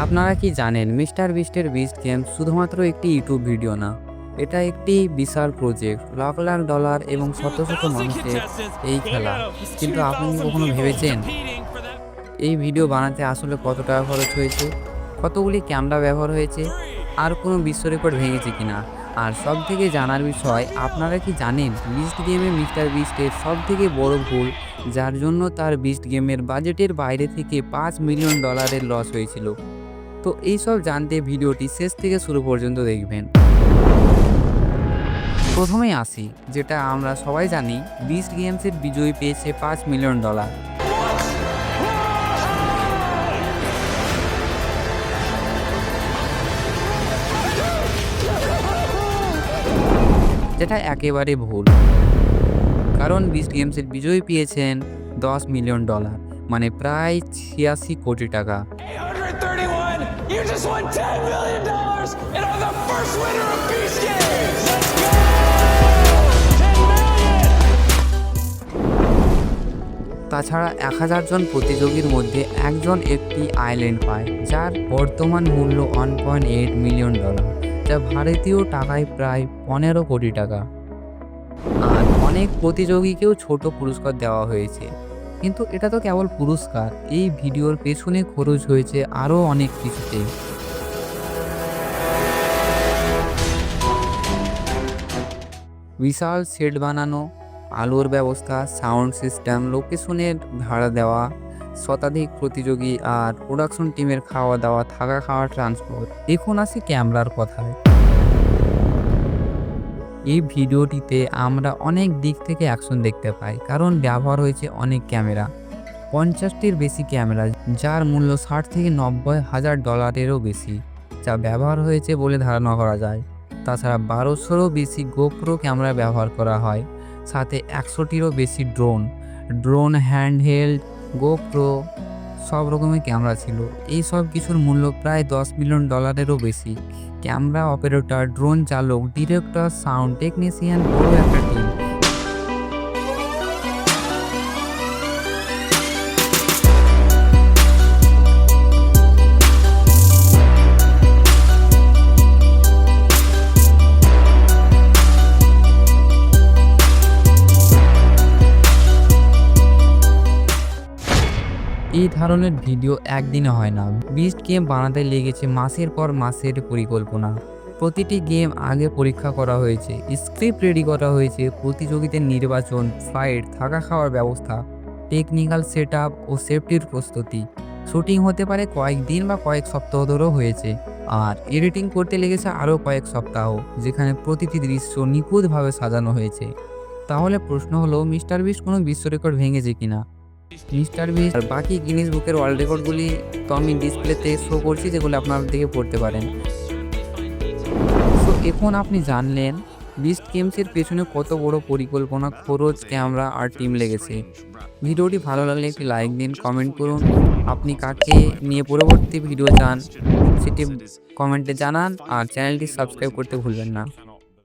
আপনারা কি জানেন মিস্টার বিস্টের বিস্ট গেম শুধুমাত্র একটি ইউটিউব ভিডিও না, এটা একটি বিশাল প্রজেক্ট, লাখ লাখ ডলার এবং শত শত মানুষের এই খেলা। কিন্তু আপনি কি কখনো ভেবেছেন এই ভিডিও বানাতে আসলে কত টাকা খরচ হয়েছে, কতগুলি ক্যামেরা ব্যবহার হয়েছে, আর কোনো বিশ্ব রেকর্ড ভেঙেছে কিনা? আর সব থেকে জানার বিষয়, আপনারা কি জানেন বিস্ট গেমে মিস্টার বিস্টের সব থেকে বড় ভুল, যার জন্য তার বিস্ট গেমের বাজেটের বাইরে থেকে $5 মিলিয়ন লস হয়েছিল? তো এইসব জানতে ভিডিওটি শেষ থেকে শুরু পর্যন্ত দেখবেন। প্রথমেই আসি, যেটা আমরা সবাই জানি, বিস্ট গেমসের বিজয়ী পেয়েছে $5 মিলিয়ন। যেটা একেবারে ভুল, কারণ বিস্ট গেমসের বিজয়ী পেয়েছেন $10 মিলিয়ন, মানে প্রায় 86 কোটি টাকা। You just won $10 million and are the first winner of Beast Games! Let's go! 10 million! তাছাড়া 1000 জন প্রতিযোগীর মধ্যে একজন একটি আইল্যান্ড পায়, যার বর্তমান মূল্য $1.8 মিলিয়ন, যা ভারতীয় টাকায় প্রায় 15 কোটি টাকা। আর অনেক প্রতিযোগীকেও ছোট পুরস্কার দেওয়া হয়েছে, কিন্তু এটা তো কেবল পুরস্কার। এই ভিডিওর পেছনে খরচ হয়েছে আরও অনেক কিছুতে। বিশাল সেট বানানো, আলোর ব্যবস্থা, সাউন্ড সিস্টেম, লোকেশনের ভাড়া দেওয়া, শতাধিক প্রতিযোগী, আর প্রোডাকশন টিমের খাওয়া দাওয়া, থাকা খাওয়া, ট্রান্সপোর্ট। এখন আসি ক্যামেরার কথায়। এই ভিডিওটিতে আমরা অনেক দিক থেকে অ্যাকশন দেখতে পাই, কারণ ব্যবহার হয়েছে অনেক ক্যামেরা, 50টির বেশি ক্যামেরা, যার মূল্য $60 থেকে $90 হাজার বেশি, যা ব্যবহার হয়েছে বলে ধারণা করা যায়। তাছাড়া 1200-রও বেশি গোপ্রো ক্যামেরা ব্যবহার করা হয়, সাথে 100টিরও বেশি ড্রোন, হ্যান্ডহেল্ড, গোপ্রো, সব রকমের ক্যামেরা ছিল। এই সব কিছুর মূল্য প্রায় $10 মিলিয়ন বেশি। ক্যামেরা অপারেটর, ড্রোন চালক, ডিরেক্টর, সাউন্ড টেকনিশিয়ান, বড় একটা টিম। এই ধরনের ভিডিও একদিনে হয় না। বিস্ট গেম বানাতে লেগেছে মাসের পর মাসের পরিকল্পনা। প্রতিটি গেম আগে পরীক্ষা করা হয়েছে, স্ক্রিপ্ট রেডি করা হয়েছে, প্রতিযোগীদের নির্বাচন, ফ্লাইট, থাকা খাওয়ার ব্যবস্থা, টেকনিক্যাল সেটআপ ও সেফটির প্রস্তুতি। শুটিং হতে পারে কয়েকদিন বা কয়েক সপ্তাহ ধরেও হয়েছে, আর এডিটিং করতে লেগেছে আরও কয়েক সপ্তাহ, যেখানে প্রতিটি দৃশ্য নিখুঁতভাবে সাজানো হয়েছে। তাহলে প্রশ্ন হলো, মিস্টার বিস্ট কোনো বিশ্ব রেকর্ড ভেঙেছে কিনা? মিস্টার বিস্ট আর বাকি গিনিস বুকের ওয়ার্ল্ড রেকর্ডগুলি তো আমি ডিসপ্লেতে শো করছি, যেগুলো আপনারা দেখে পড়তে পারেন। তো এখন আপনি জানলেন বিস্ট গেমসের পেছনে কত বড় পরিকল্পনা, খরচ, ক্যামেরা আর টিম লেগেছে। ভিডিওটি ভালো লাগলে একটি লাইক দিন, কমেন্ট করুন আপনি কাকে নিয়ে পরবর্তী ভিডিও চান, সেটি কমেন্টে জানান, আর চ্যানেলটি সাবস্ক্রাইব করতে ভুলবেন না।